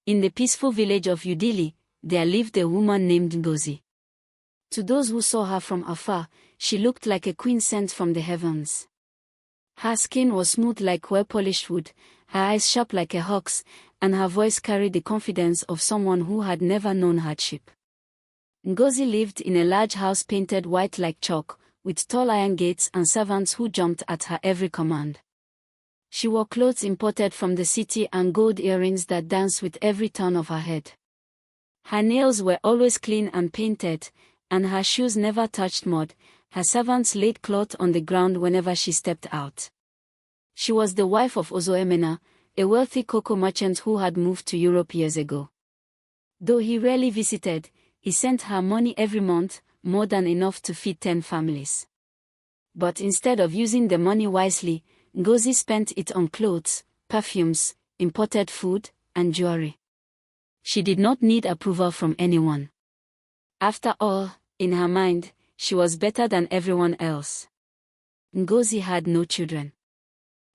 In the peaceful village of Udili, there lived a woman named Ngozi. To those who saw her from afar, she looked like a queen sent from the heavens. Her skin was smooth like well-polished wood, her eyes sharp like a hawk's, and her voice carried the confidence of someone who had never known hardship. Ngozi lived in a large house painted white like chalk, with tall iron gates and servants who jumped at her every command. She wore clothes imported from the city and gold earrings that danced with every turn of her head. Her nails were always clean and painted, and her shoes never touched mud. Her servants laid cloth on the ground whenever she stepped out. She was the wife of Ozoemena, a wealthy cocoa merchant who had moved to Europe years ago. Though he rarely visited, he sent her money every month, more than enough to feed 10 families. But instead of using the money wisely, Ngozi spent it on clothes, perfumes, imported food, and jewelry. She did not need approval from anyone. After all, in her mind, she was better than everyone else. Ngozi had no children.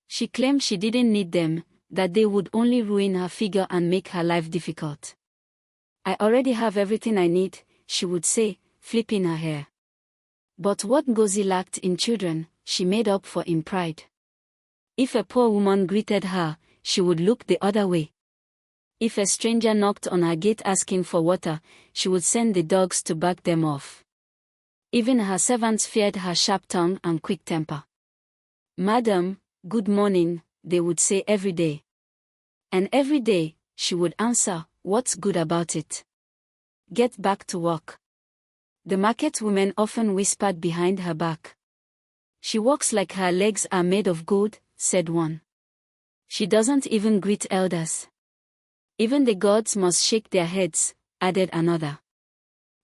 She claimed she didn't need them, that they would only ruin her figure and make her life difficult. "I already have everything I need," she would say, flipping her hair. But what Ngozi lacked in children, she made up for in pride. If a poor woman greeted her, she would look the other way. If a stranger knocked on her gate asking for water, she would send the dogs to bug them off. Even her servants feared her sharp tongue and quick temper. "Madam, good morning," they would say every day. And every day, she would answer, "What's good about it? Get back to work." The market women often whispered behind her back. "She walks like her legs are made of gold," said one. "She doesn't even greet elders. Even the gods must shake their heads," added another.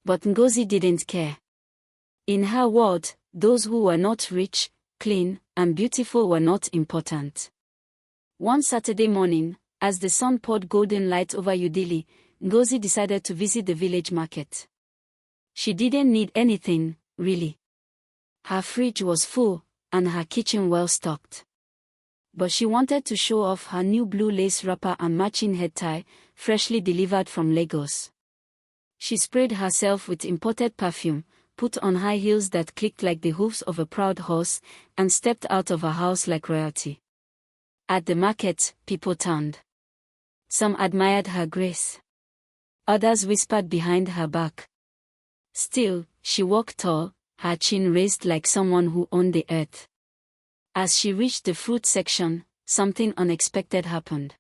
But Ngozi didn't care. In her world, those who were not rich, clean, and beautiful were not important. One Saturday morning, as the sun poured golden light over Udili, Ngozi decided to visit the village market. She didn't need anything, really. Her fridge was full, and her kitchen well stocked. But she wanted to show off her new blue lace wrapper and matching head tie, freshly delivered from Lagos. She sprayed herself with imported perfume, put on high heels that clicked like the hoofs of a proud horse, and stepped out of her house like royalty. At the market, people turned. Some admired her grace. Others whispered behind her back. Still, she walked tall, her chin raised like someone who owned the earth. As she reached the fruit section, something unexpected happened.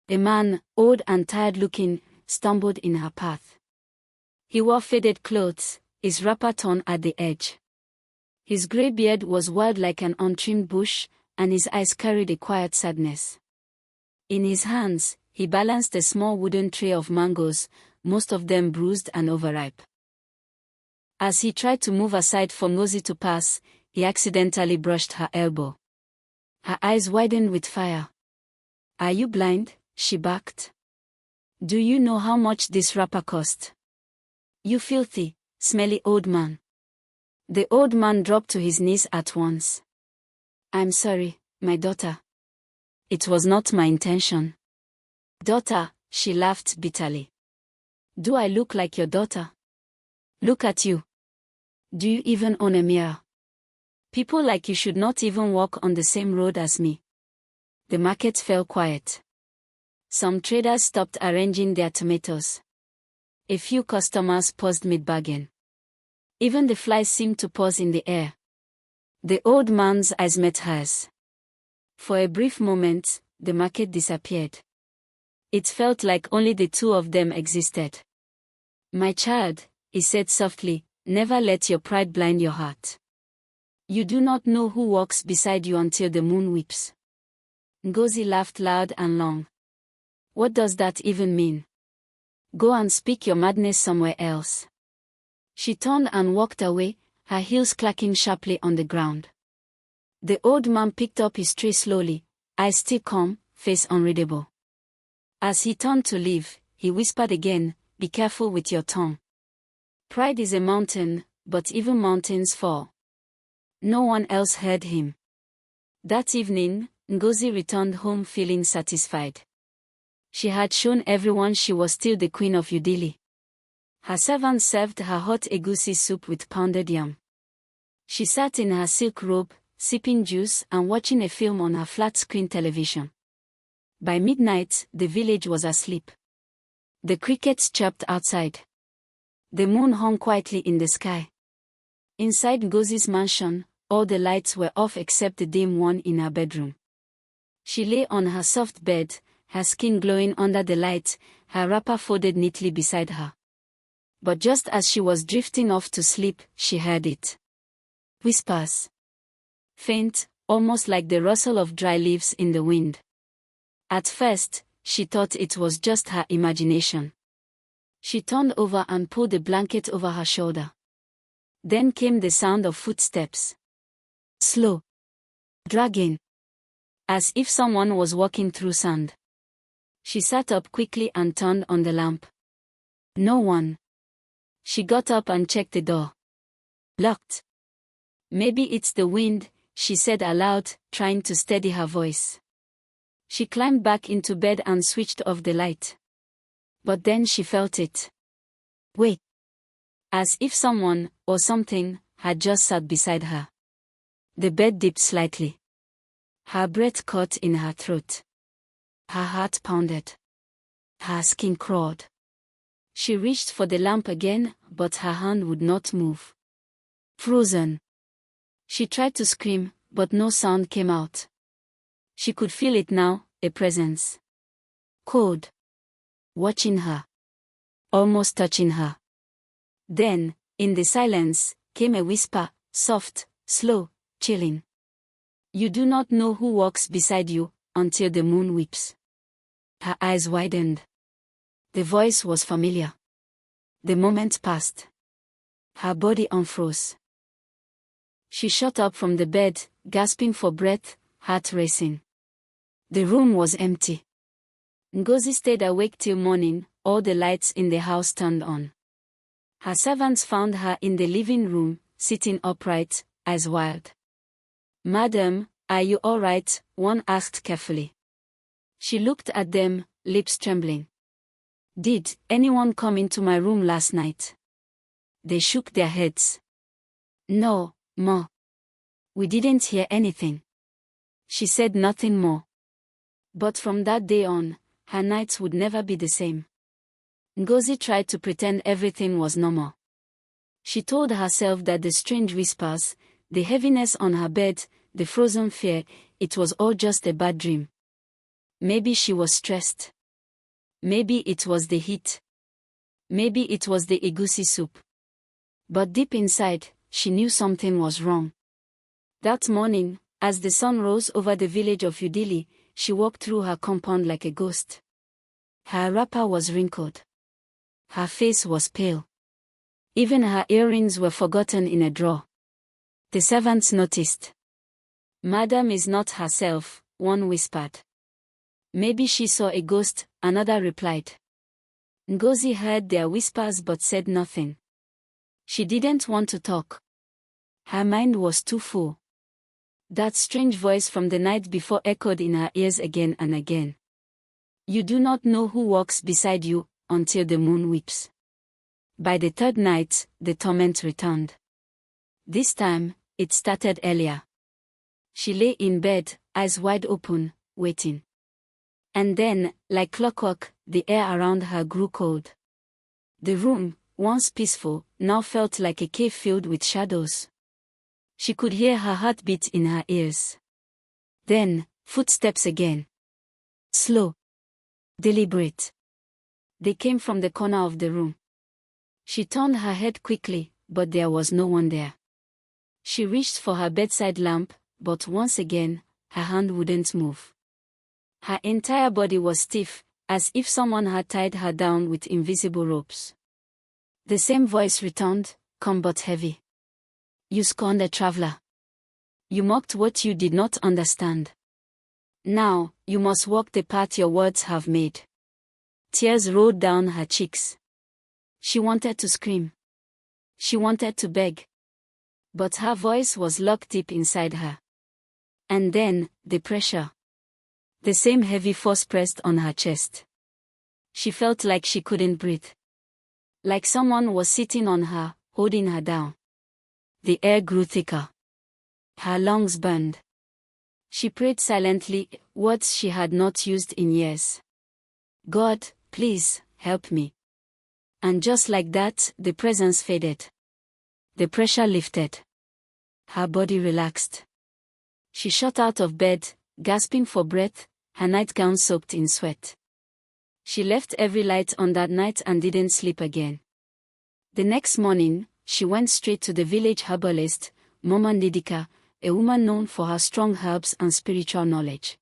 A man, old and tired-looking, stumbled in her path. He wore faded clothes, his wrapper torn at the edge. His grey beard was wild like an untrimmed bush, and his eyes carried a quiet sadness. In his hands, he balanced a small wooden tray of mangoes, most of them bruised and overripe. As he tried to move aside for Ngozi to pass, he accidentally brushed her elbow. Her eyes widened with fire. "Are you blind?" she barked. "Do you know how much this wrapper cost? You filthy, smelly old man." The old man dropped to his knees at once. "I'm sorry, my daughter. It was not my intention." "Daughter," she laughed bitterly. "Do I look like your daughter? Look at you. Do you even own a mirror? People like you should not even walk on the same road as me." The market fell quiet. Some traders stopped arranging their tomatoes. A few customers paused mid-bargain. Even the flies seemed to pause in the air. The old man's eyes met hers. For a brief moment, the market disappeared. It felt like only the two of them existed. "My child," he said softly, "never let your pride blind your heart. You do not know who walks beside you until the moon weeps." Ngozi laughed loud and long. "What does that even mean? Go and speak your madness somewhere else." She turned and walked away, her heels clacking sharply on the ground. The old man picked up his tray slowly, eyes still calm, face unreadable. As he turned to leave, he whispered again, "Be careful with your tongue. Pride is a mountain, but even mountains fall." No one else heard him. That evening, Ngozi returned home feeling satisfied. She had shown everyone she was still the queen of Udili. Her servant served her hot egusi soup with pounded yam. She sat in her silk robe, sipping juice and watching a film on her flat-screen television. By midnight, the village was asleep. The crickets chirped outside. The moon hung quietly in the sky. Inside Ngozi's mansion, all the lights were off except the dim one in her bedroom. She lay on her soft bed, her skin glowing under the light, her wrapper folded neatly beside her. But just as she was drifting off to sleep, she heard it. Whispers. Faint, almost like the rustle of dry leaves in the wind. At first, she thought it was just her imagination. She turned over and pulled the blanket over her shoulder. Then came the sound of footsteps. Slow. Dragging. As if someone was walking through sand. She sat up quickly and turned on the lamp. No one. She got up and checked the door. Locked. Maybe it's the wind, she said aloud, trying to steady her voice. She climbed back into bed and switched off the light. But then she felt it. Wait. As if someone, or something, had just sat beside her. The bed dipped slightly. Her breath caught in her throat. Her heart pounded. Her skin crawled. She reached for the lamp again, but her hand would not move. Frozen. She tried to scream, but no sound came out. She could feel it now, a presence. Cold. Watching her. Almost touching her. Then, in the silence, came a whisper, soft, slow, chilling. You do not know who walks beside you, until the moon weeps. Her eyes widened. The voice was familiar. The moment passed. Her body unfroze. She shot up from the bed, gasping for breath, heart racing. The room was empty. Ngozi stayed awake till morning, all the lights in the house turned on. Her servants found her in the living room, sitting upright, eyes wide. Madam, are you all right? One asked carefully. She looked at them, lips trembling. Did anyone come into my room last night? They shook their heads. No, Ma. We didn't hear anything. She said nothing more. But from that day on, her nights would never be the same. Ngozi tried to pretend everything was normal. She told herself that the strange whispers, the heaviness on her bed, the frozen fear, it was all just a bad dream. Maybe she was stressed. Maybe it was the heat. Maybe it was the egusi soup. But deep inside, she knew something was wrong. That morning, as the sun rose over the village of Udili, she walked through her compound like a ghost. Her wrapper was wrinkled. Her face was pale. Even her earrings were forgotten in a drawer. The servants noticed. Madam is not herself, one whispered. Maybe she saw a ghost, another replied. Ngozi heard their whispers but said nothing. She didn't want to talk. Her mind was too full. That strange voice from the night before echoed in her ears again and again. You do not know who walks beside you, until the moon weeps. By the third night, the torment returned. This time, it started earlier. She lay in bed, eyes wide open, waiting. And then, like clockwork, the air around her grew cold. The room, once peaceful, now felt like a cave filled with shadows. She could hear her heartbeat in her ears. Then, footsteps again. Slow. Deliberate. They came from the corner of the room. She turned her head quickly, but there was no one there. She reached for her bedside lamp, but once again, her hand wouldn't move. Her entire body was stiff, as if someone had tied her down with invisible ropes. The same voice returned, calm but heavy. You scorned a traveler. You mocked what you did not understand. Now, you must walk the path your words have made. Tears rolled down her cheeks. She wanted to scream. She wanted to beg. But her voice was locked deep inside her. And then, the pressure. The same heavy force pressed on her chest. She felt like she couldn't breathe. Like someone was sitting on her, holding her down. The air grew thicker. Her lungs burned. She prayed silently, words she had not used in years. God, please, help me. And just like that, the presence faded. The pressure lifted. Her body relaxed. She shot out of bed, gasping for breath, her nightgown soaked in sweat. She left every light on that night and didn't sleep again. The next morning, she went straight to the village herbalist, Mandika, a woman known for her strong herbs and spiritual knowledge.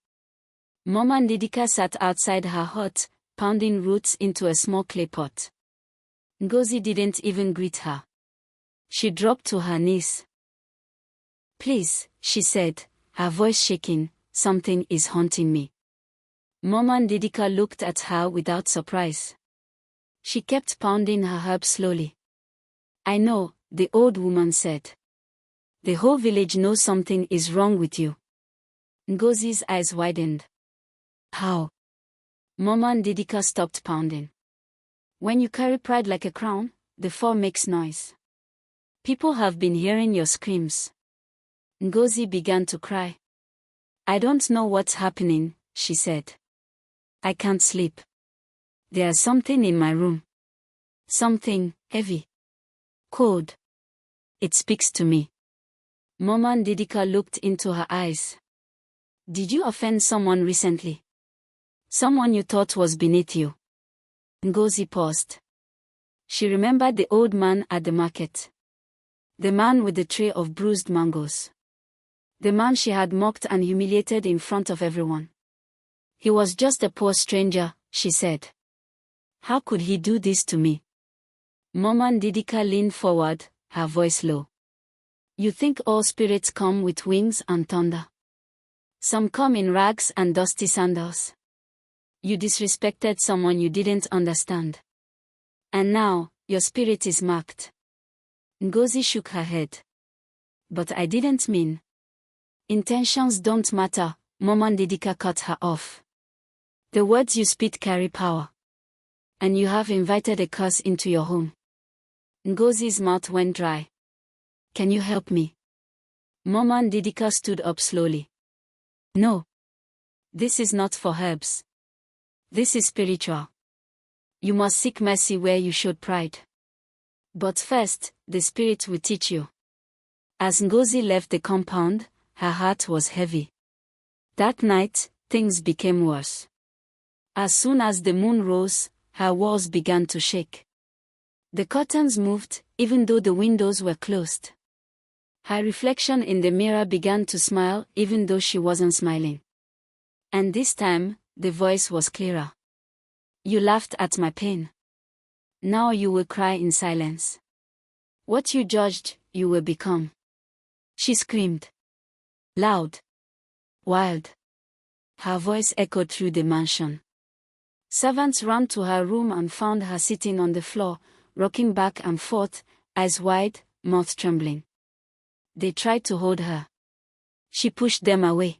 Mandika sat outside her hut, pounding roots into a small clay pot. Ngozi didn't even greet her. She dropped to her knees. Please, she said, her voice shaking, something is haunting me. Mandika looked at her without surprise. She kept pounding her herb slowly. I know, the old woman said. The whole village knows something is wrong with you. Ngozi's eyes widened. How? Mandika stopped pounding. When you carry pride like a crown, the fall makes noise. People have been hearing your screams. Ngozi began to cry. I don't know what's happening, she said. I can't sleep. There's something in my room. Something heavy. Cold. It speaks to me. Mandika looked into her eyes. Did you offend someone recently? Someone you thought was beneath you? Ngozi paused. She remembered the old man at the market. The man with the tray of bruised mangoes. The man she had mocked and humiliated in front of everyone. He was just a poor stranger, she said. How could he do this to me? Mandika leaned forward, her voice low. You think all spirits come with wings and thunder? Some come in rags and dusty sandals. You disrespected someone you didn't understand. And now, your spirit is marked. Ngozi shook her head. But I didn't mean. Intentions don't matter, Mandika cut her off. The words you spit carry power. And you have invited a curse into your home. Ngozi's mouth went dry. Can you help me? Mandika stood up slowly. No. This is not for herbs. This is spiritual. You must seek mercy where you showed pride. But first, the spirit will teach you. As Ngozi left the compound, her heart was heavy. That night, things became worse. As soon as the moon rose, her walls began to shake. The curtains moved, even though the windows were closed. Her reflection in the mirror began to smile, even though she wasn't smiling. And this time, the voice was clearer. You laughed at my pain. Now you will cry in silence. What you judged, you will become. She screamed. Loud. Wild. Her voice echoed through the mansion. Servants ran to her room and found her sitting on the floor, rocking back and forth, eyes wide, mouth trembling. They tried to hold her. She pushed them away.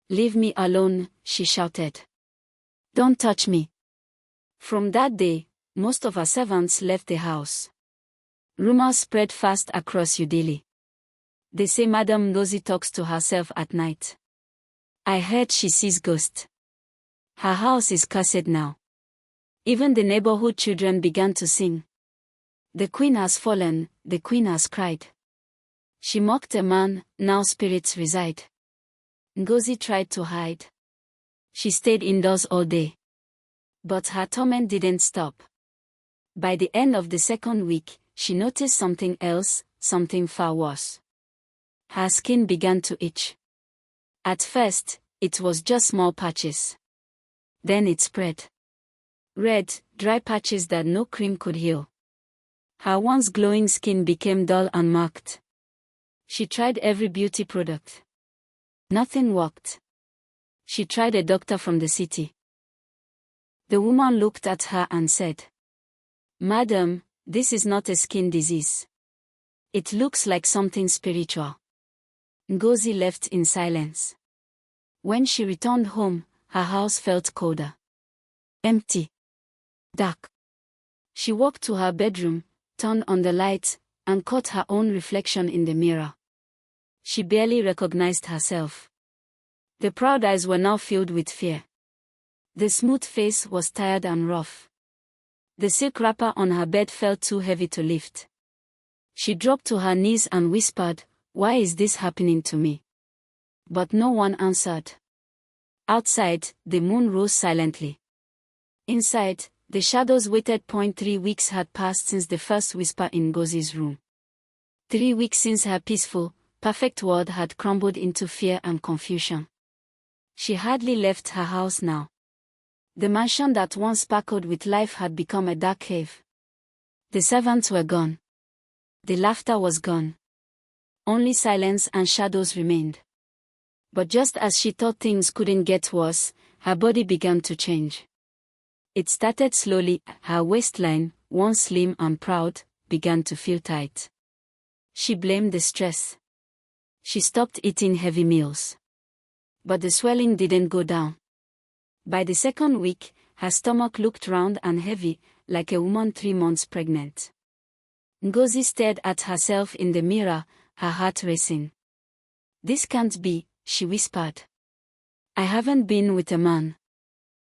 Leave me alone, she shouted. Don't touch me. From that day, most of her servants left the house. Rumors spread fast across Udili. They say Madame Ngozi talks to herself at night. I heard she sees ghosts. Her house is cursed now. Even the neighborhood children began to sing. The queen has fallen, the queen has cried. She mocked a man, now spirits reside. Ngozi tried to hide. She stayed indoors all day. But her torment didn't stop. By the end of the second week, she noticed something else, something far worse. Her skin began to itch. At first, it was just small patches. Then it spread. Red, dry patches that no cream could heal. Her once glowing skin became dull and marked. She tried every beauty product. Nothing worked. She tried a doctor from the city. The woman looked at her and said, Madam, this is not a skin disease. It looks like something spiritual. Ngozi left in silence. When she returned home, her house felt colder. Empty. Dark. She walked to her bedroom, turned on the lights, and caught her own reflection in the mirror. She barely recognized herself. The proud eyes were now filled with fear. The smooth face was tired and rough. The silk wrapper on her bed felt too heavy to lift. She dropped to her knees and whispered, "Why is this happening to me?" But no one answered. Outside, the moon rose silently. Inside, the shadows waited. 3 weeks had passed since the first whisper in Ngozi's room. 3 weeks since her peaceful, perfect world had crumbled into fear and confusion. She hardly left her house now. The mansion that once sparkled with life had become a dark cave. The servants were gone. The laughter was gone. Only silence and shadows remained. But just as she thought things couldn't get worse, her body began to change. It started slowly. Her waistline, once slim and proud, began to feel tight. She blamed the stress. She stopped eating heavy meals. But the swelling didn't go down. By the second week, her stomach looked round and heavy, like a woman 3 months pregnant. Ngozi stared at herself in the mirror, her heart racing. "This can't be," she whispered. "I haven't been with a man.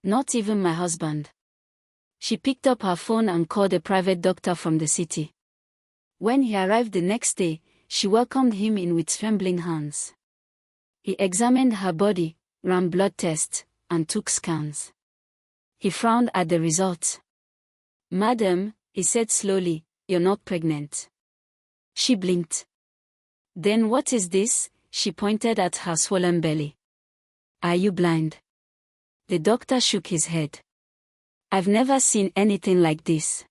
Not even my husband." She picked up her phone and called a private doctor from the city. When he arrived the next day, she welcomed him in with trembling hands. He examined her body, ran blood tests, and took scans. He frowned at the results. "Madam," he said slowly, "you're not pregnant." She blinked. "Then what is this?" She pointed at her swollen belly. "Are you blind?" The doctor shook his head. "I've never seen anything like this.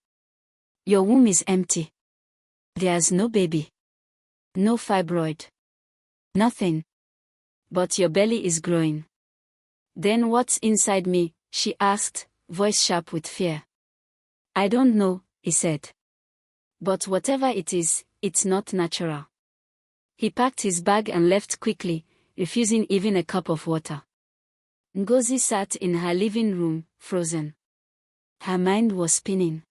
Your womb is empty. There's no baby. No fibroid. Nothing. But your belly is growing." "Then what's inside me?" she asked, voice sharp with fear. "I don't know," he said. "But whatever it is, it's not natural." He packed his bag and left quickly, refusing even a cup of water. Ngozi sat in her living room, frozen. Her mind was spinning.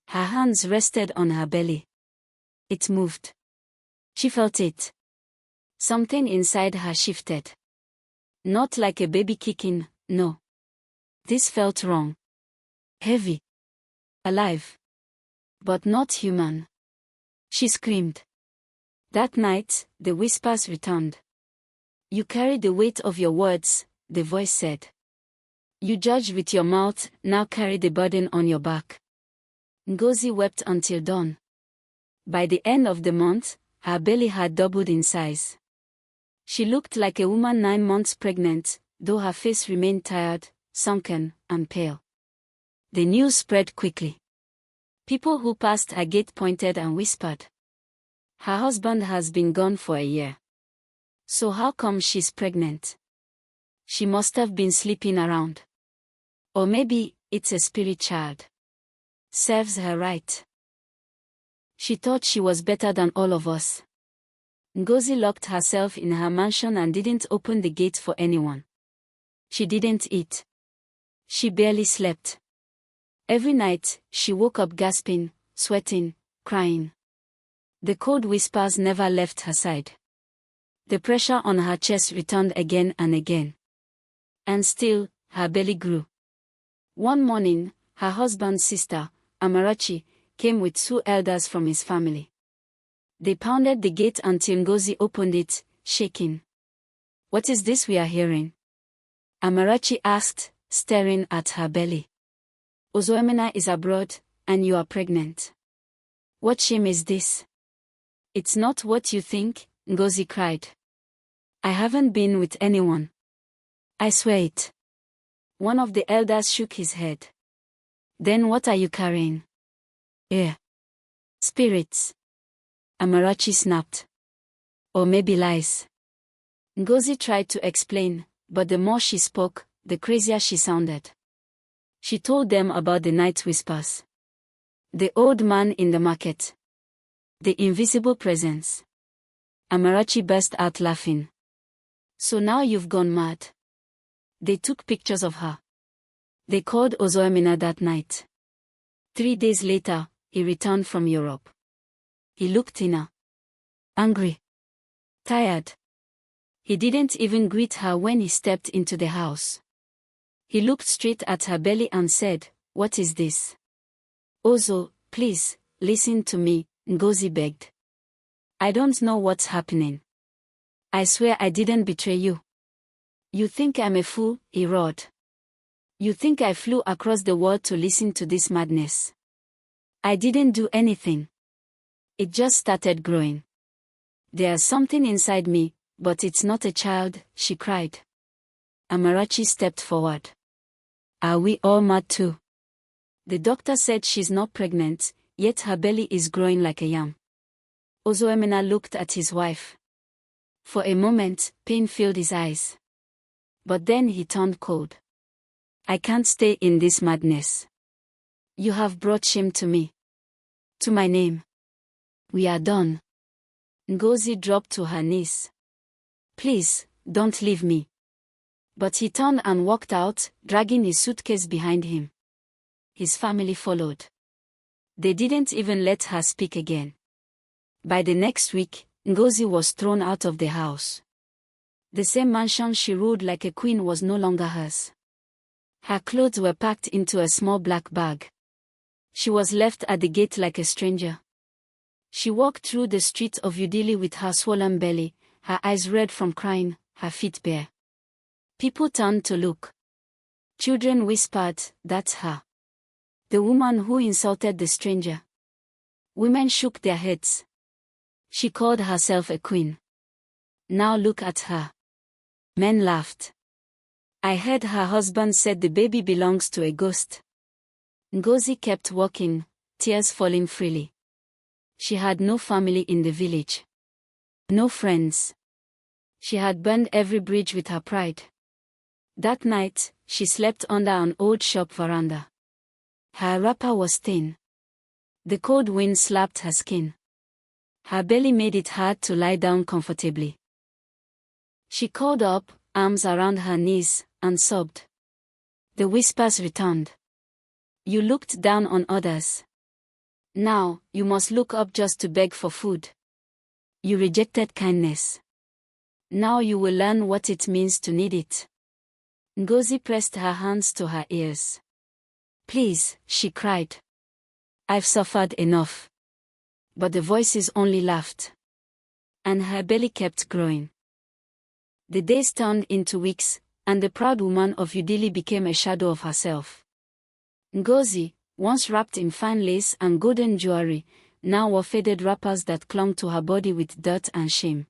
Her hands rested on her belly. It moved. She felt it. Something inside her shifted. Not like a baby kicking, no. This felt wrong. Heavy. Alive. But not human. She screamed. That night, the whispers returned. "You carry the weight of your words," the voice said. "You judge with your mouth, now carry the burden on your back." Ngozi wept until dawn. By the end of the month, her belly had doubled in size. She looked like a woman 9 months pregnant, though her face remained tired, sunken, and pale. The news spread quickly. People who passed her gate pointed and whispered, "Her husband has been gone for a year. So how come she's pregnant? She must have been sleeping around. Or maybe it's a spirit child. Serves her right. She thought she was better than all of us." Ngozi locked herself in her mansion and didn't open the gate for anyone. She didn't eat. She barely slept. Every night, she woke up gasping, sweating, crying. The cold whispers never left her side. The pressure on her chest returned again and again. And still, her belly grew. One morning, her husband's sister, Amarachi, came with 2 elders from his family. They pounded the gate until Ngozi opened it, shaking. "What is this we are hearing?" Amarachi asked, staring at her belly. "Ozoemena is abroad, and you are pregnant. What shame is this?" "It's not what you think," Ngozi cried. "I haven't been with anyone. I swear it." One of the elders shook his head. "Then what are you carrying?" "Air. Spirits." Amarachi snapped. "Or maybe lies." Ngozi tried to explain, but the more she spoke, the crazier she sounded. She told them about the night whispers. The old man in the market. The invisible presence. Amarachi burst out laughing. "So now you've gone mad." They took pictures of her. They called Ozoemena that night. 3 days later, he returned from Europe. He looked thinner, angry, tired. He didn't even greet her when he stepped into the house. He looked straight at her belly and said, "What is this?" "Ozo, please, listen to me," Ngozi begged. "I don't know what's happening. I swear I didn't betray you." "You think I'm a fool?" he roared. "You think I flew across the world to listen to this madness? I didn't do anything. It just started growing. There's something inside me, but it's not a child," she cried. Amarachi stepped forward. "Are we all mad too? The doctor said she's not pregnant, yet her belly is growing like a yam." Ozoemena looked at his wife. For a moment, pain filled his eyes. But then he turned cold. "I can't stay in this madness. You have brought shame to me. To my name. We are done." Ngozi dropped to her knees. "Please, don't leave me." But he turned and walked out, dragging his suitcase behind him. His family followed. They didn't even let her speak again. By the next week, Ngozi was thrown out of the house. The same mansion she ruled like a queen was no longer hers. Her clothes were packed into a small black bag. She was left at the gate like a stranger. She walked through the streets of Udili with her swollen belly, her eyes red from crying, her feet bare. People turned to look. Children whispered, "That's her. The woman who insulted the stranger." Women shook their heads. She called herself a queen. Now look at her. Men laughed. I heard her husband said the baby belongs to a ghost. Ngozi kept walking, tears falling freely. She had no family in the village. No friends. She had burned every bridge with her pride. That night, she slept under an old shop veranda. Her wrapper was thin. The cold wind slapped her skin. Her belly made it hard to lie down comfortably. She curled up, arms around her knees, and sobbed. The whispers returned. You looked down on others. Now, you must look up just to beg for food. You rejected kindness. Now you will learn what it means to need it. Ngozi pressed her hands to her ears. Please, she cried. I've suffered enough. But the voices only laughed. And her belly kept growing. The days turned into weeks, and the proud woman of Udili became a shadow of herself. Ngozi, once wrapped in fine lace and golden jewelry, now wore faded wrappers that clung to her body with dirt and shame.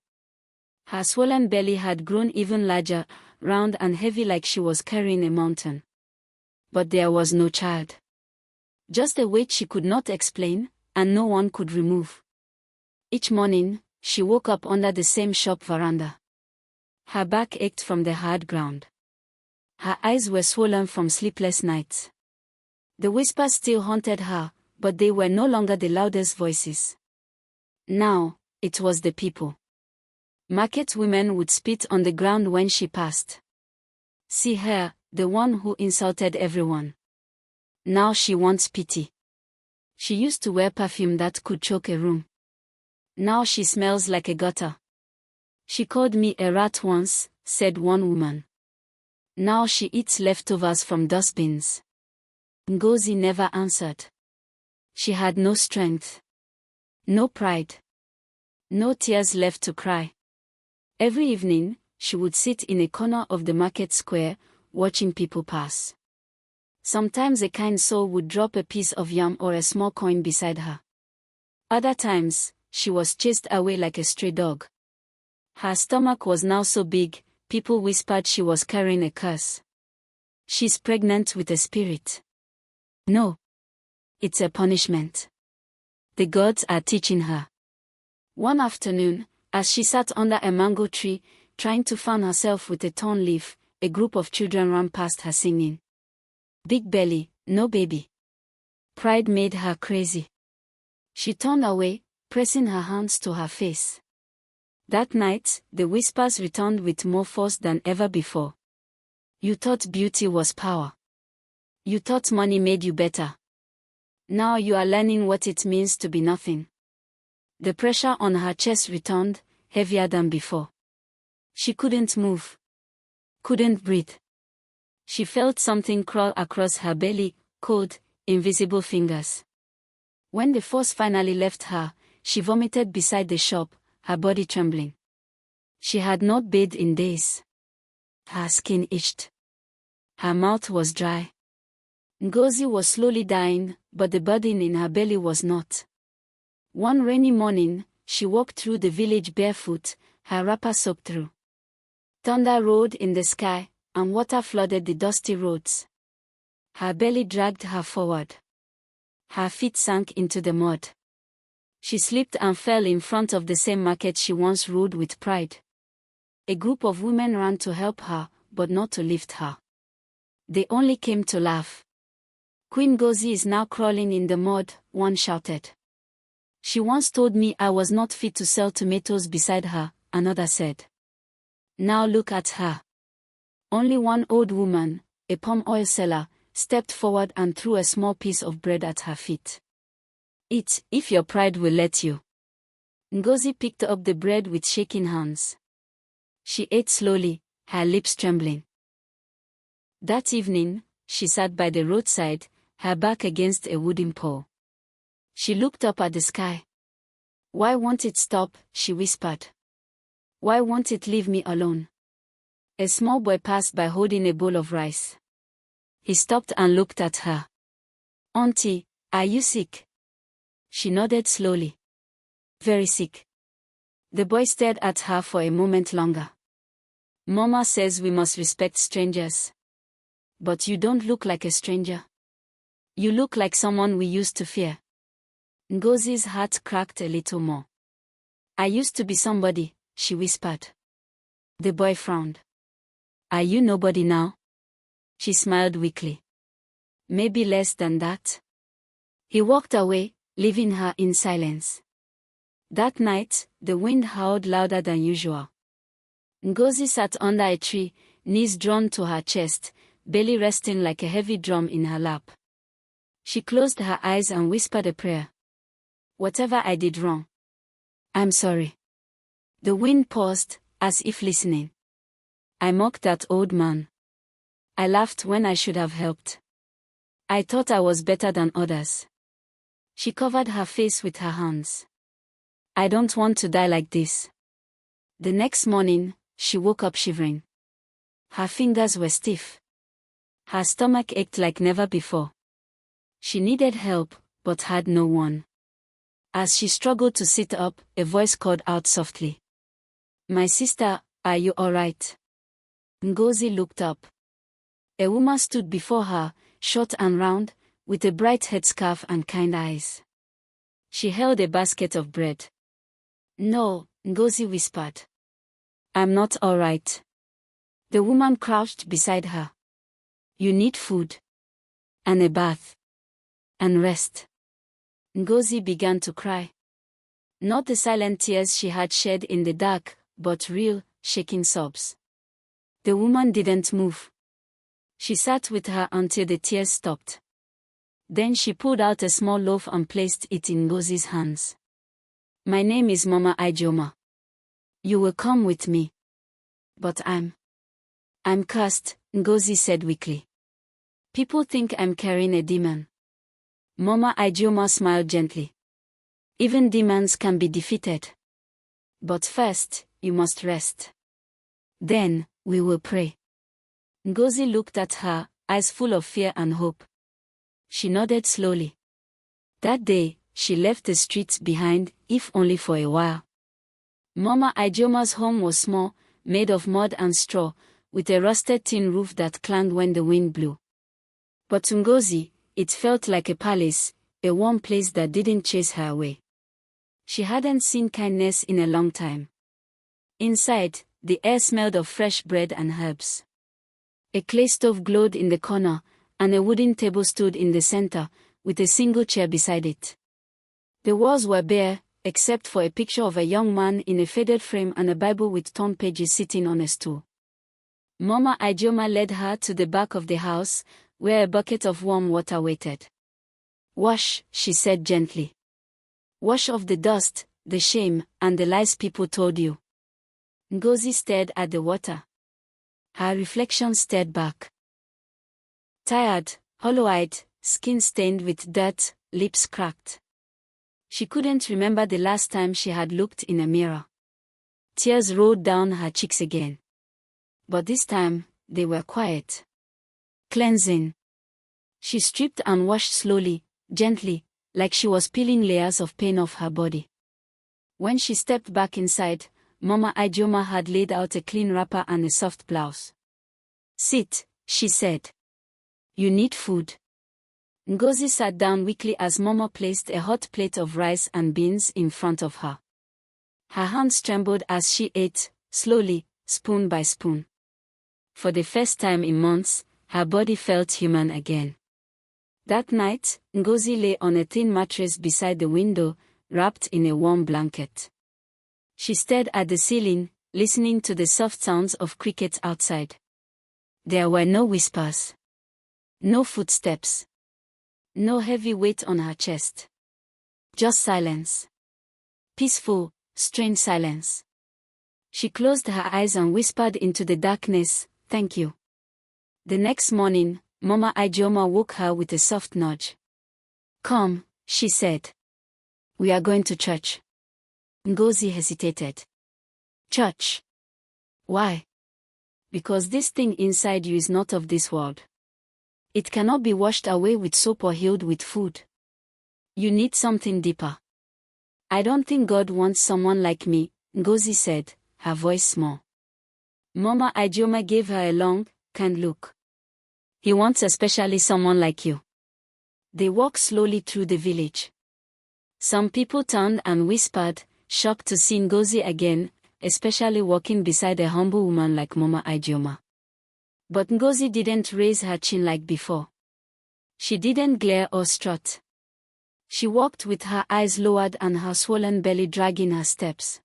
Her swollen belly had grown even larger, round and heavy like she was carrying a mountain. But there was no child. Just a weight she could not explain, and no one could remove. Each morning, she woke up under the same shop veranda. Her back ached from the hard ground. Her eyes were swollen from sleepless nights. The whispers still haunted her, but they were no longer the loudest voices. Now, it was the people. Market women would spit on the ground when she passed. See her, the one who insulted everyone. Now she wants pity. She used to wear perfume that could choke a room. Now she smells like a gutter. She called me a rat once, said one woman. Now she eats leftovers from dustbins. Ngozi never answered. She had no strength. No pride. No tears left to cry. Every evening, she would sit in a corner of the market square, watching people pass. Sometimes a kind soul would drop a piece of yam or a small coin beside her. Other times, she was chased away like a stray dog. Her stomach was now so big, people whispered she was carrying a curse. She's pregnant with a spirit. No. It's a punishment. The gods are teaching her. One afternoon, as she sat under a mango tree, trying to fan herself with a torn leaf, a group of children ran past her singing. Big belly, no baby. Pride made her crazy. She turned away, pressing her hands to her face. That night, the whispers returned with more force than ever before. You thought beauty was power. You thought money made you better. Now you are learning what it means to be nothing. The pressure on her chest returned, heavier than before. She couldn't move. Couldn't breathe. She felt something crawl across her belly, cold, invisible fingers. When the force finally left her, she vomited beside the shop, her body trembling. She had not bathed in days. Her skin itched. Her mouth was dry. Ngozi was slowly dying, but the burden in her belly was not. One rainy morning, she walked through the village barefoot, her wrapper soaked through. Thunder roared in the sky, and water flooded the dusty roads. Her belly dragged her forward. Her feet sank into the mud. She slipped and fell in front of the same market she once rode with pride. A group of women ran to help her, but not to lift her. They only came to laugh. Queen Ngozi is now crawling in the mud, one shouted. She once told me I was not fit to sell tomatoes beside her, another said. Now look at her. Only one old woman, a palm oil seller, stepped forward and threw a small piece of bread at her feet. Eat, if your pride will let you. Ngozi picked up the bread with shaking hands. She ate slowly, her lips trembling. That evening, she sat by the roadside, her back against a wooden pole. She looked up at the sky. Why won't it stop? She whispered. Why won't it leave me alone? A small boy passed by holding a bowl of rice. He stopped and looked at her. Auntie, are you sick? She nodded slowly. Very sick. The boy stared at her for a moment longer. Mama says we must respect strangers. But you don't look like a stranger. You look like someone we used to fear. Ngozi's heart cracked a little more. I used to be somebody, she whispered. The boy frowned. Are you nobody now? She smiled weakly. Maybe less than that. He walked away, leaving her in silence. That night, the wind howled louder than usual. Ngozi sat under a tree, knees drawn to her chest, belly resting like a heavy drum in her lap. She closed her eyes and whispered a prayer. Whatever I did wrong, I'm sorry. The wind paused, as if listening. I mocked that old man. I laughed when I should have helped. I thought I was better than others. She covered her face with her hands. I don't want to die like this. The next morning, she woke up shivering. Her fingers were stiff. Her stomach ached like never before. She needed help, but had no one. As she struggled to sit up, a voice called out softly. My sister, are you all right? Ngozi looked up. A woman stood before her, short and round, with a bright headscarf and kind eyes. She held a basket of bread. No, Ngozi whispered. I'm not all right. The woman crouched beside her. You need food. And a bath. And rest. Ngozi began to cry. Not the silent tears she had shed in the dark, but real, shaking sobs. The woman didn't move. She sat with her until the tears stopped. Then she pulled out a small loaf and placed it in Ngozi's hands. My name is Mama Ijeoma. You will come with me. But I'm cursed, Ngozi said weakly. People think I'm carrying a demon. Mama Ijeoma smiled gently. Even demons can be defeated. But first, you must rest. Then, we will pray. Ngozi looked at her, eyes full of fear and hope. She nodded slowly. That day, she left the streets behind, if only for a while. Mama Ijeoma's home was small, made of mud and straw, with a rusted tin roof that clanged when the wind blew. But to Ngozi, it felt like a palace, a warm place that didn't chase her away. She hadn't seen kindness in a long time. Inside, the air smelled of fresh bread and herbs. A clay stove glowed in the corner, and a wooden table stood in the center, with a single chair beside it. The walls were bare, except for a picture of a young man in a faded frame and a Bible with torn pages sitting on a stool. Mama Ijeoma led her to the back of the house, where a bucket of warm water waited. Wash, she said gently. Wash off the dust, the shame, and the lies people told you. Ngozi stared at the water. Her reflection stared back. Tired, hollow-eyed, skin stained with dirt, lips cracked. She couldn't remember the last time she had looked in a mirror. Tears rolled down her cheeks again. But this time, they were quiet. Cleansing. She stripped and washed slowly, gently, like she was peeling layers of pain off her body. When she stepped back inside, Mama Ijeoma had laid out a clean wrapper and a soft blouse. Sit, she said. You need food. Ngozi sat down weakly as Mama placed a hot plate of rice and beans in front of her. Her hands trembled as she ate, slowly, spoon by spoon. For the first time in months, her body felt human again. That night, Ngozi lay on a thin mattress beside the window, wrapped in a warm blanket. She stared at the ceiling, listening to the soft sounds of crickets outside. There were no whispers. No footsteps. No heavy weight on her chest. Just silence. Peaceful, strange silence. She closed her eyes and whispered into the darkness, "Thank you." The next morning, Mama Ijeoma woke her with a soft nudge. "Come," she said. "We are going to church." Ngozi hesitated. "Church? Why?" "Because this thing inside you is not of this world. It cannot be washed away with soap or healed with food. You need something deeper." "I don't think God wants someone like me," Ngozi said, her voice small. Mama Ijeoma gave her a long, kind look. "He wants especially someone like you." They walked slowly through the village. Some people turned and whispered, shocked to see Ngozi again, especially walking beside a humble woman like Mama Ijeoma. But Ngozi didn't raise her chin like before. She didn't glare or strut. She walked with her eyes lowered and her swollen belly dragging her steps.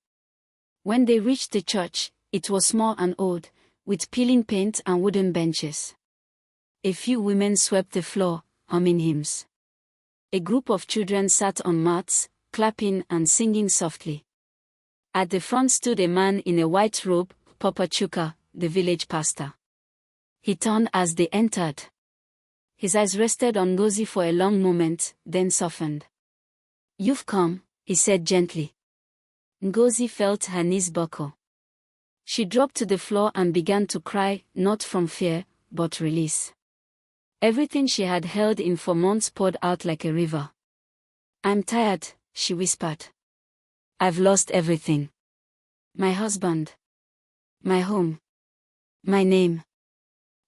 When they reached the church, it was small and old, with peeling paint and wooden benches. A few women swept the floor, humming hymns. A group of children sat on mats, clapping and singing softly. At the front stood a man in a white robe, Papa Chuka, the village pastor. He turned as they entered. His eyes rested on Ngozi for a long moment, then softened. "You've come," he said gently. Ngozi felt her knees buckle. She dropped to the floor and began to cry, not from fear, but release. Everything she had held in for months poured out like a river. "I'm tired," she whispered. "I've lost everything. My husband. My home. My name.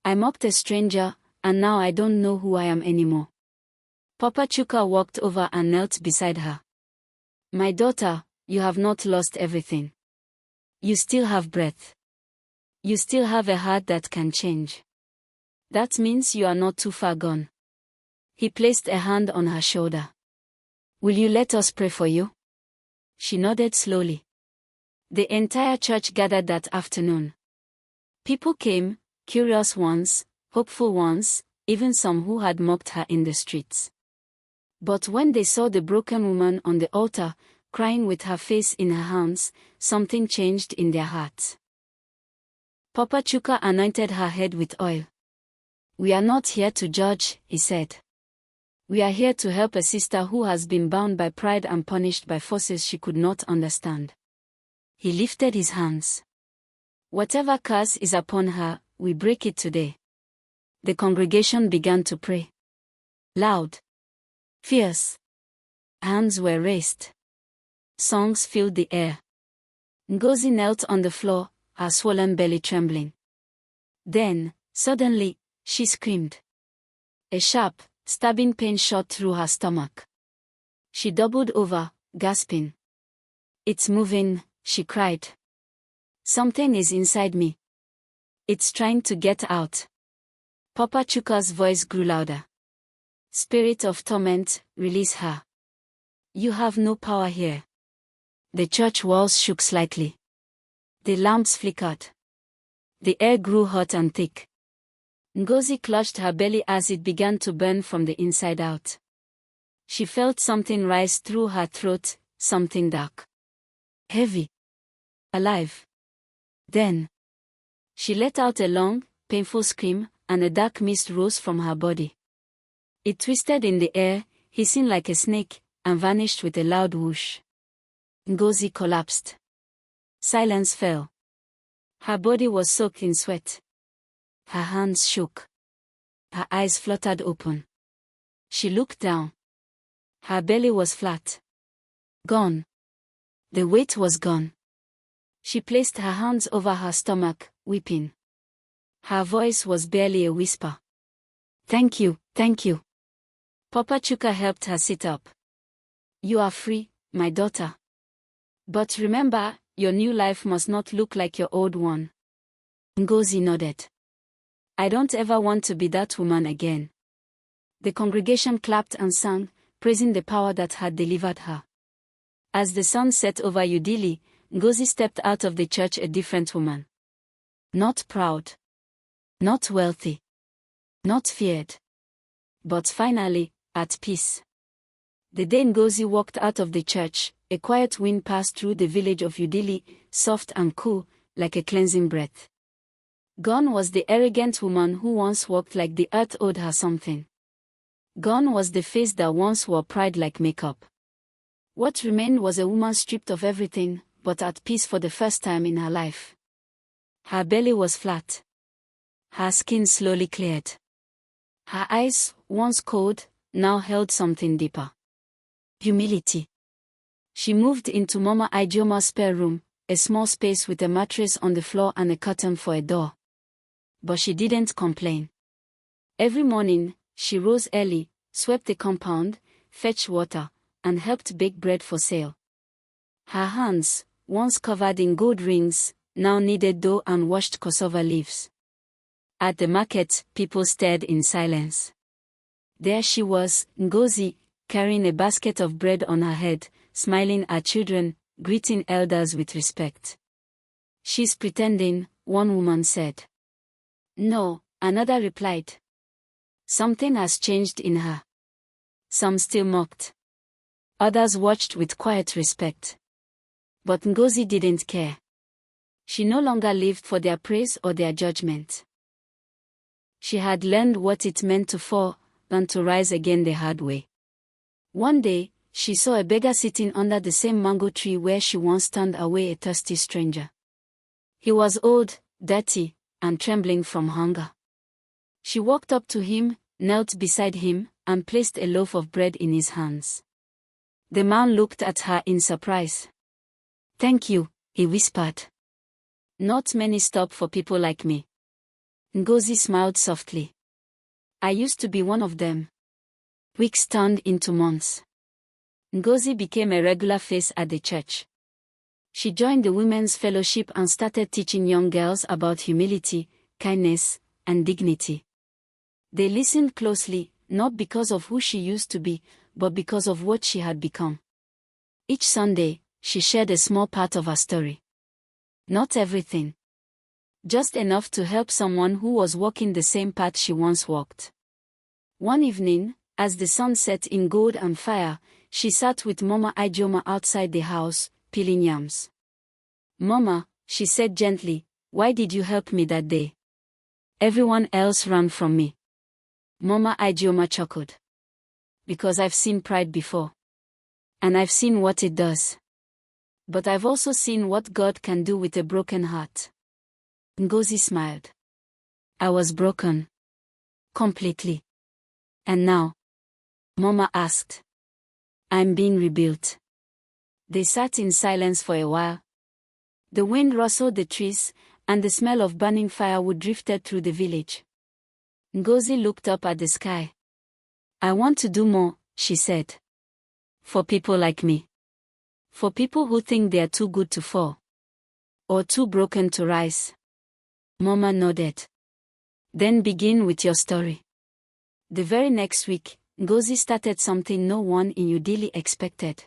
I mocked a stranger, and now I don't know who I am anymore." Papa Chuka walked over and knelt beside her. "My daughter, you have not lost everything. You still have breath. You still have a heart that can change. That means you are not too far gone." He placed a hand on her shoulder. "Will you let us pray for you?" She nodded slowly. The entire church gathered that afternoon. People came, curious ones, hopeful ones, even some who had mocked her in the streets. But when they saw the broken woman on the altar, crying with her face in her hands, something changed in their hearts. Papa Chuka anointed her head with oil. "We are not here to judge," he said. "We are here to help a sister who has been bound by pride and punished by forces she could not understand." He lifted his hands. "Whatever curse is upon her, we break it today." The congregation began to pray. Loud. Fierce. Hands were raised. Songs filled the air. Ngozi knelt on the floor, her swollen belly trembling. Then, suddenly, she screamed. A sharp, stabbing pain shot through her stomach. She doubled over, gasping. "It's moving," she cried. "Something is inside me. It's trying to get out." Papa Chuka's voice grew louder. "Spirit of torment, release her. You have no power here." The church walls shook slightly. The lamps flickered. The air grew hot and thick. Ngozi clutched her belly as it began to burn from the inside out. She felt something rise through her throat, something dark. Heavy. Alive. Then, she let out a long, painful scream, and a dark mist rose from her body. It twisted in the air, hissing like a snake, and vanished with a loud whoosh. Ngozi collapsed. Silence fell. Her body was soaked in sweat. Her hands shook. Her eyes fluttered open. She looked down. Her belly was flat. Gone. The weight was gone. She placed her hands over her stomach, weeping. Her voice was barely a whisper. Thank you, thank you. Papa Chuka helped her sit up. You are free, my daughter. But remember, your new life must not look like your old one. Ngozi nodded. I don't ever want to be that woman again. The congregation clapped and sang, praising the power that had delivered her. As the sun set over Udili, Ngozi stepped out of the church a different woman. Not proud. Not wealthy. Not feared. But finally, at peace. The day Ngozi walked out of the church, a quiet wind passed through the village of Udili, soft and cool, like a cleansing breath. Gone was the arrogant woman who once walked like the earth owed her something. Gone was the face that once wore pride like makeup. What remained was a woman stripped of everything, but at peace for the first time in her life. Her belly was flat. Her skin slowly cleared. Her eyes, once cold, now held something deeper. Humility. She moved into Mama Ijioma's spare room, a small space with a mattress on the floor and a curtain for a door. But she didn't complain. Every morning, she rose early, swept the compound, fetched water, and helped bake bread for sale. Her hands, once covered in gold rings, now kneaded dough and washed cassava leaves. At the market, people stared in silence. There she was, Ngozi, carrying a basket of bread on her head, smiling at children, greeting elders with respect. She's pretending, one woman said. No, another replied. Something has changed in her. Some still mocked. Others watched with quiet respect. But Ngozi didn't care. She no longer lived for their praise or their judgment. She had learned what it meant to fall, and to rise again the hard way. One day, she saw a beggar sitting under the same mango tree where she once turned away a thirsty stranger. He was old, dirty, and trembling from hunger. She walked up to him, knelt beside him, and placed a loaf of bread in his hands. The man looked at her in surprise. Thank you, he whispered. Not many stop for people like me. Ngozi smiled softly. I used to be one of them. Weeks turned into months. Ngozi became a regular face at the church. She joined the women's fellowship and started teaching young girls about humility, kindness, and dignity. They listened closely, not because of who she used to be, but because of what she had become. Each Sunday, she shared a small part of her story. Not everything. Just enough to help someone who was walking the same path she once walked. One evening, as the sun set in gold and fire, she sat with Mama Ijeoma outside the house, peeling yams. Mama, she said gently, why did you help me that day? Everyone else ran from me. Mama Ijeoma chuckled. Because I've seen pride before. And I've seen what it does. But I've also seen what God can do with a broken heart. Ngozi smiled. I was broken. Completely. And now? Mama asked. I'm being rebuilt. They sat in silence for a while. The wind rustled the trees, and the smell of burning firewood drifted through the village. Ngozi looked up at the sky. I want to do more, she said. For people like me. For people who think they are too good to fall. Or too broken to rise. Mama nodded. Then begin with your story. The very next week, Ngozi started something no one in Udili expected.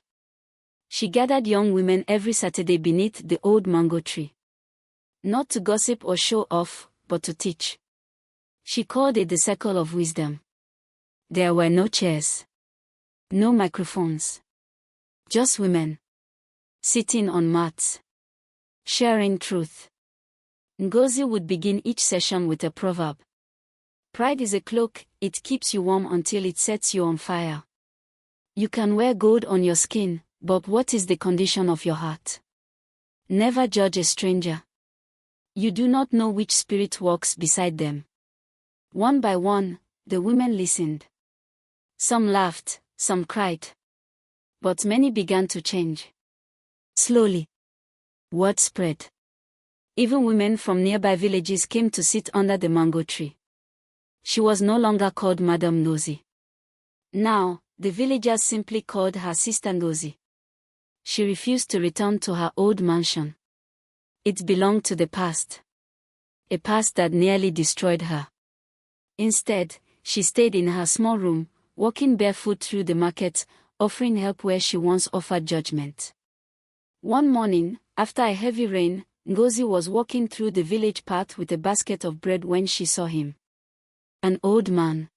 She gathered young women every Saturday beneath the old mango tree. Not to gossip or show off, but to teach. She called it the circle of wisdom. There were no chairs. No microphones. Just women. Sitting on mats. Sharing truth. Ngozi would begin each session with a proverb. Pride is a cloak, it keeps you warm until it sets you on fire. You can wear gold on your skin, but what is the condition of your heart? Never judge a stranger. You do not know which spirit walks beside them. One by one, the women listened. Some laughed, some cried. But many began to change. Slowly. Word spread. Even women from nearby villages came to sit under the mango tree. She was no longer called Madame Ngozi. Now, the villagers simply called her Sister Ngozi. She refused to return to her old mansion. It belonged to the past. A past that nearly destroyed her. Instead, she stayed in her small room, walking barefoot through the market, offering help where she once offered judgment. One morning, after a heavy rain, Ngozi was walking through the village path with a basket of bread when she saw him. An old man.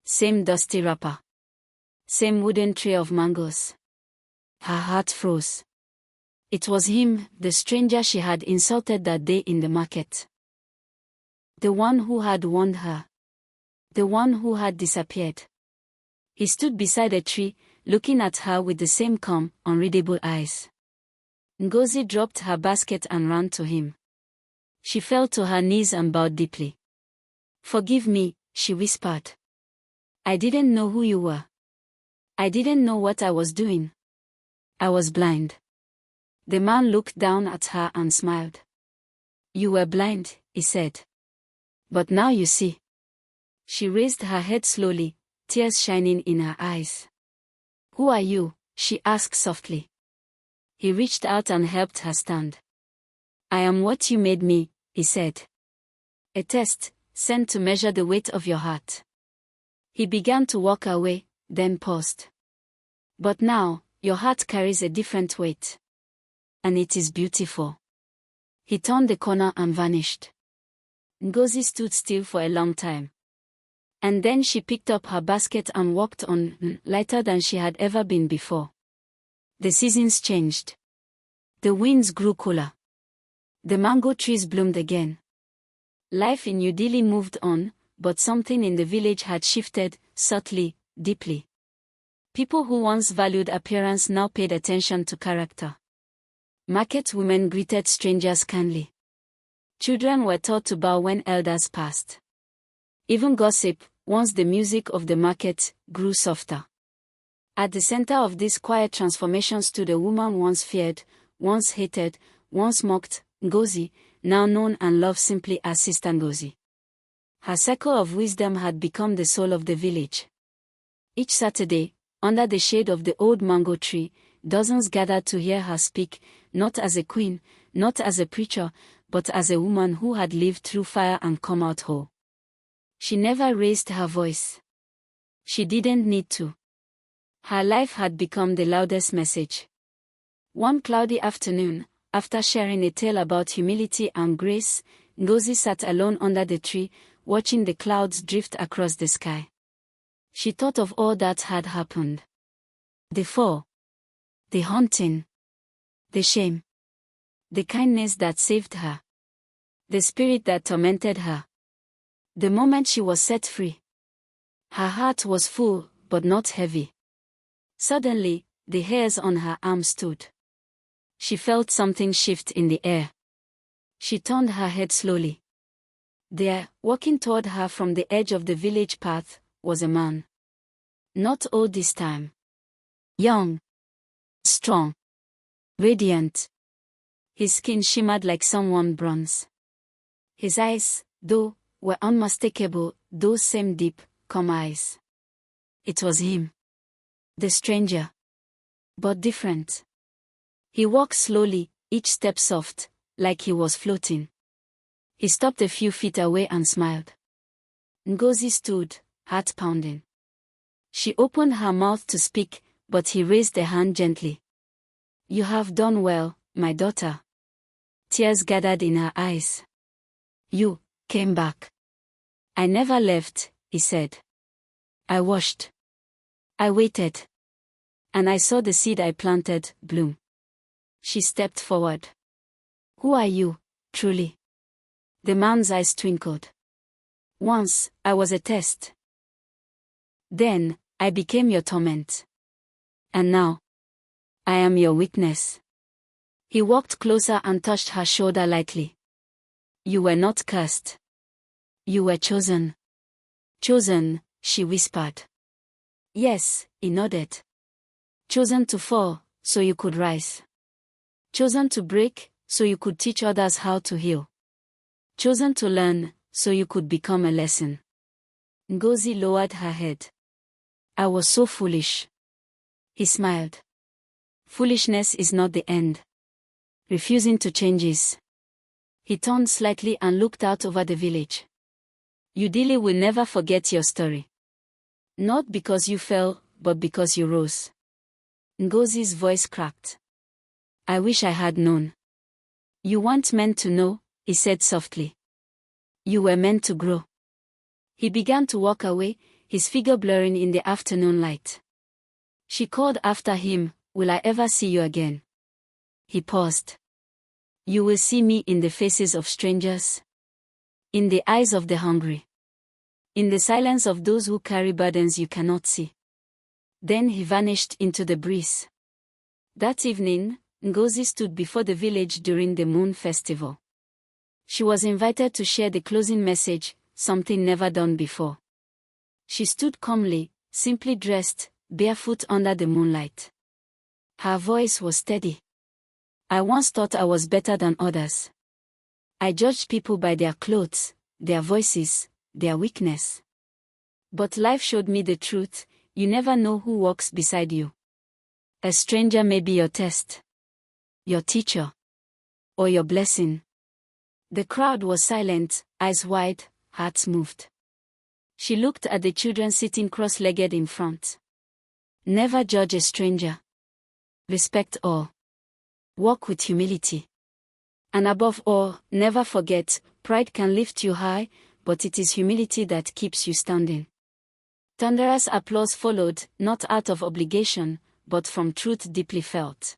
Same dusty wrapper. Same wooden tray of mangoes. Her heart froze. It was him, the stranger she had insulted that day in the market. The one who had warned her. The one who had disappeared. He stood beside a tree, looking at her with the same calm, unreadable eyes. Ngozi dropped her basket and ran to him. She fell to her knees and bowed deeply. "Forgive me," she whispered. "I didn't know who you were. I didn't know what I was doing. I was blind." The man looked down at her and smiled. "You were blind," he said. "But now you see." She raised her head slowly, tears shining in her eyes. "Who are you?" she asked softly. He reached out and helped her stand. "I am what you made me," he said. "A test, sent to measure the weight of your heart." He began to walk away, then paused. "But now, your heart carries a different weight. And it is beautiful." He turned the corner and vanished. Ngozi stood still for a long time. And then she picked up her basket and walked on, lighter than she had ever been before. The seasons changed. The winds grew cooler. The mango trees bloomed again. Life in New Delhi moved on, but something in the village had shifted, subtly, deeply. People who once valued appearance now paid attention to character. Market women greeted strangers kindly. Children were taught to bow when elders passed. Even gossip, once the music of the market, grew softer. At the center of this quiet transformation stood a woman once feared, once hated, once mocked, Ngozi, now known and loved simply as Sister Ngozi. Her circle of wisdom had become the soul of the village. Each Saturday, under the shade of the old mango tree, dozens gathered to hear her speak, not as a queen, not as a preacher, but as a woman who had lived through fire and come out whole. She never raised her voice. She didn't need to. Her life had become the loudest message. One cloudy afternoon, after sharing a tale about humility and grace, Ngozi sat alone under the tree, watching the clouds drift across the sky. She thought of all that had happened. The fall. The haunting. The shame. The kindness that saved her. The spirit that tormented her. The moment she was set free. Her heart was full, but not heavy. Suddenly, the hairs on her arms stood. She felt something shift in the air. She turned her head slowly. There, walking toward her from the edge of the village path, was a man. Not old this time. Young. Strong. Radiant. His skin shimmered like some warm bronze. His eyes, though, were unmistakable, those same deep, calm eyes. It was him. The stranger. But different. He walked slowly, each step soft, like he was floating. He stopped a few feet away and smiled. Ngozi stood, heart pounding. She opened her mouth to speak, but he raised a hand gently. "You have done well, my daughter." Tears gathered in her eyes. "You came back." "I never left," he said. "I watched. I waited." And I saw the seed I planted bloom. She stepped forward. Who are you, truly? The man's eyes twinkled. Once, I was a test. Then, I became your torment. And now, I am your weakness. He walked closer and touched her shoulder lightly. You were not cursed. You were chosen. Chosen, she whispered. Yes, he nodded. Chosen to fall, so you could rise. Chosen to break, so you could teach others how to heal. Chosen to learn, so you could become a lesson. Ngozi lowered her head. I was so foolish. He smiled. Foolishness is not the end. Refusing to change is. He turned slightly and looked out over the village. Udili will never forget your story. Not because you fell, but because you rose. Ngozi's voice cracked. I wish I had known. You weren't meant to know, he said softly. You were meant to grow. He began to walk away, his figure blurring in the afternoon light. She called after him, will I ever see you again? He paused. You will see me in the faces of strangers. In the eyes of the hungry. In the silence of those who carry burdens you cannot see. Then he vanished into the breeze. That evening, Ngozi stood before the village during the moon festival. She was invited to share the closing message, something never done before. She stood calmly, simply dressed, barefoot under the moonlight. Her voice was steady. I once thought I was better than others. I judged people by their clothes, their voices, their weakness. But life showed me the truth, you never know who walks beside you. A stranger may be your test, your teacher, or your blessing. The crowd was silent, eyes wide, hearts moved. She looked at the children sitting cross-legged in front. Never judge a stranger. Respect all. Walk with humility. And above all, never forget, pride can lift you high, but it is humility that keeps you standing. Thunderous applause followed, not out of obligation, but from truth deeply felt.